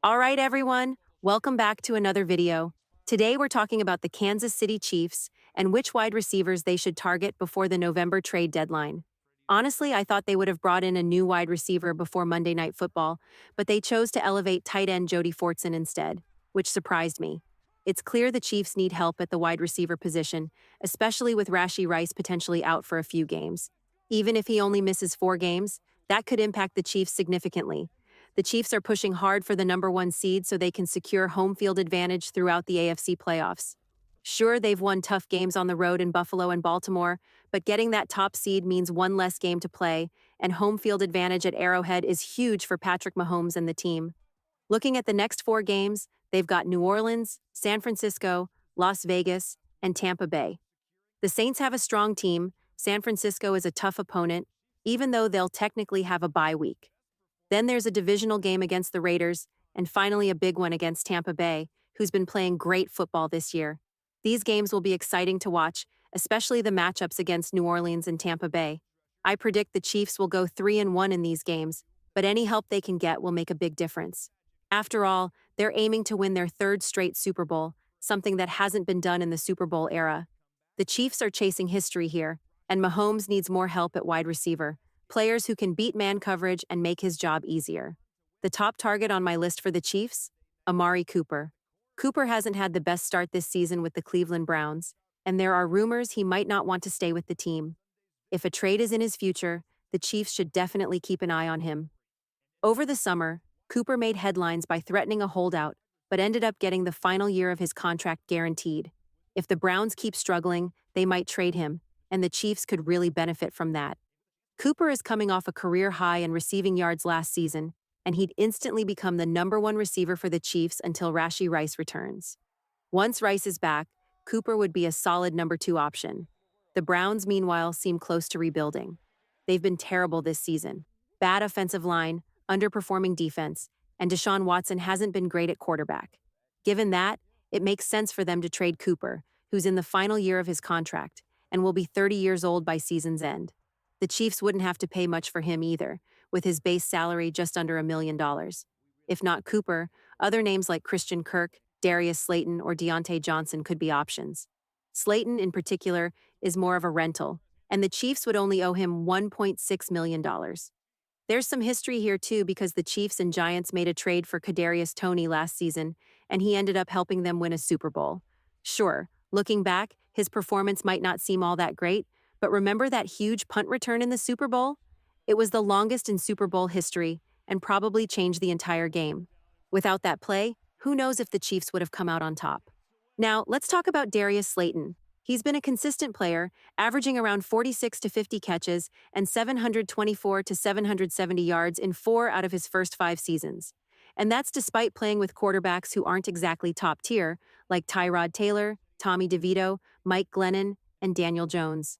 All right, everyone, welcome back to another video. Today we're talking about the Kansas City Chiefs and which wide receivers they should target before the November trade deadline. Honestly, I thought they would have brought in a new wide receiver before Monday Night Football, but they chose to elevate tight end Jody Fortson instead, which surprised me. It's clear the Chiefs need help at the wide receiver position, especially with Rashee Rice potentially out for a few games. Even if he only misses 4 games, that could impact the Chiefs significantly. The Chiefs are pushing hard for the number one seed so they can secure home field advantage throughout the AFC playoffs. Sure, they've won tough games on the road in Buffalo and Baltimore, but getting that top seed means one less game to play, and home field advantage at Arrowhead is huge for Patrick Mahomes and the team. Looking at the next 4 games, they've got New Orleans, San Francisco, Las Vegas, and Tampa Bay. The Saints have a strong team. San Francisco is a tough opponent, even though they'll technically have a bye week. Then there's a divisional game against the Raiders, and finally a big one against Tampa Bay, who's been playing great football this year. These games will be exciting to watch, especially the matchups against New Orleans and Tampa Bay. I predict the Chiefs will go 3-1 in these games, but any help they can get will make a big difference. After all, they're aiming to win their third straight Super Bowl, something that hasn't been done in the Super Bowl era. The Chiefs are chasing history here, and Mahomes needs more help at wide receiver, players who can beat man coverage and make his job easier. The top target on my list for the Chiefs? Amari Cooper. Cooper hasn't had the best start this season with the Cleveland Browns, and there are rumors he might not want to stay with the team. If a trade is in his future, the Chiefs should definitely keep an eye on him. Over the summer, Cooper made headlines by threatening a holdout, but ended up getting the final year of his contract guaranteed. If the Browns keep struggling, they might trade him, and the Chiefs could really benefit from that. Cooper is coming off a career high in receiving yards last season, and he'd instantly become the number one receiver for the Chiefs until Rashee Rice returns. Once Rice is back, Cooper would be a solid number 2 option. The Browns, meanwhile, seem close to rebuilding. They've been terrible this season. Bad offensive line, underperforming defense, and Deshaun Watson hasn't been great at quarterback. Given that, it makes sense for them to trade Cooper, who's in the final year of his contract, and will be 30 years old by season's end. The Chiefs wouldn't have to pay much for him either, with his base salary just under $1 million. If not Cooper, other names like Christian Kirk, Darius Slayton, or Deontay Johnson could be options. Slayton, in particular, is more of a rental, and the Chiefs would only owe him $1.6 million. There's some history here too because the Chiefs and Giants made a trade for Kadarius Toney last season, and he ended up helping them win a Super Bowl. Sure, looking back, his performance might not seem all that great, but remember that huge punt return in the Super Bowl? It was the longest in Super Bowl history and probably changed the entire game. Without that play, who knows if the Chiefs would have come out on top. Now, let's talk about Darius Slayton. He's been a consistent player, averaging around 46 to 50 catches and 724 to 770 yards in 4 out of his first 5 seasons. And that's despite playing with quarterbacks who aren't exactly top tier, like Tyrod Taylor, Tommy DeVito, Mike Glennon, and Daniel Jones.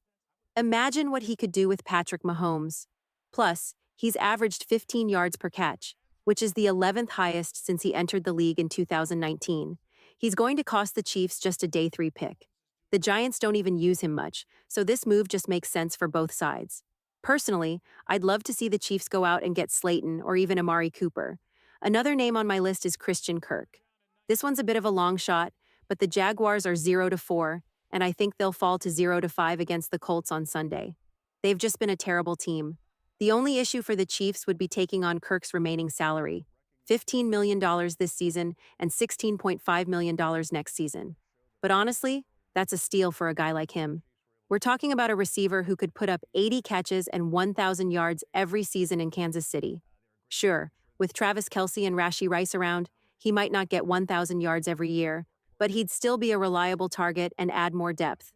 Imagine what he could do with Patrick Mahomes. Plus, he's averaged 15 yards per catch, which is the 11th highest since he entered the league in 2019. He's going to cost the Chiefs just a day 3 pick. The Giants don't even use him much, so this move just makes sense for both sides. Personally, I'd love to see the Chiefs go out and get Slayton or even Amari Cooper. Another name on my list is Christian Kirk. This one's a bit of a long shot, but the Jaguars are 0-4, and I think they'll fall to 0-5 against the Colts on Sunday. They've just been a terrible team. The only issue for the Chiefs would be taking on Kirk's remaining salary, $15 million this season and $16.5 million next season. But honestly, that's a steal for a guy like him. We're talking about a receiver who could put up 80 catches and 1,000 yards every season in Kansas City. Sure, with Travis Kelce and Rashee Rice around, he might not get 1,000 yards every year, but he'd still be a reliable target and add more depth.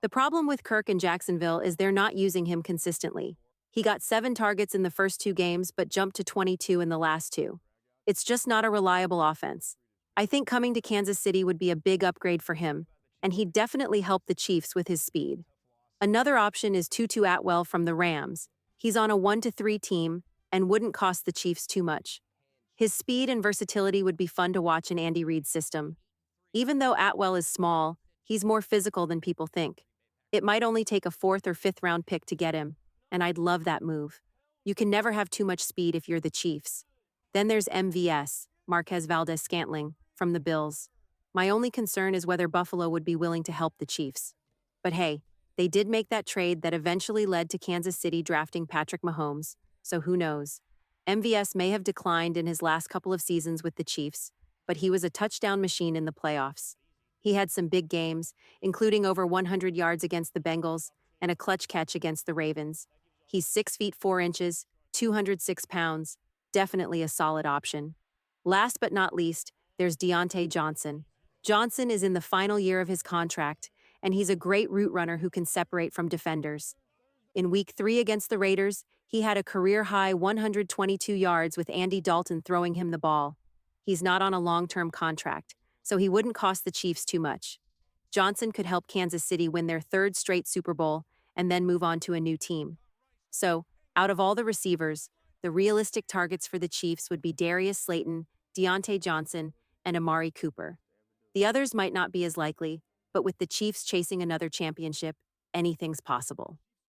The problem with Kirk in Jacksonville is they're not using him consistently. He got 7 targets in the first 2 games but jumped to 22 in the last 2. It's just not a reliable offense. I think coming to Kansas City would be a big upgrade for him, and he'd definitely help the Chiefs with his speed. Another option is Tutu Atwell from the Rams. He's on a 1-3 team and wouldn't cost the Chiefs too much. His speed and versatility would be fun to watch in Andy Reid's system. Even though Atwell is small, he's more physical than people think. It might only take a 4th or 5th round pick to get him, and I'd love that move. You can never have too much speed if you're the Chiefs. Then there's MVS. Marquez Valdez-Scantling, from the Bills. My only concern is whether Buffalo would be willing to help the Chiefs. But hey, they did make that trade that eventually led to Kansas City drafting Patrick Mahomes, so who knows? MVS may have declined in his last couple of seasons with the Chiefs, but he was a touchdown machine in the playoffs. He had some big games, including over 100 yards against the Bengals and a clutch catch against the Ravens. He's 6 feet 4 inches, 206 pounds, definitely a solid option. Last but not least, there's Deontay Johnson. Johnson is in the final year of his contract, and he's a great route runner who can separate from defenders. In Week 3 against the Raiders, he had a career-high 122 yards with Andy Dalton throwing him the ball. He's not on a long-term contract, so he wouldn't cost the Chiefs too much. Johnson could help Kansas City win their third straight Super Bowl and then move on to a new team. So, out of all the receivers, the realistic targets for the Chiefs would be Darius Slayton, Deontay Johnson, and Amari Cooper. The others might not be as likely, but with the Chiefs chasing another championship, anything's possible.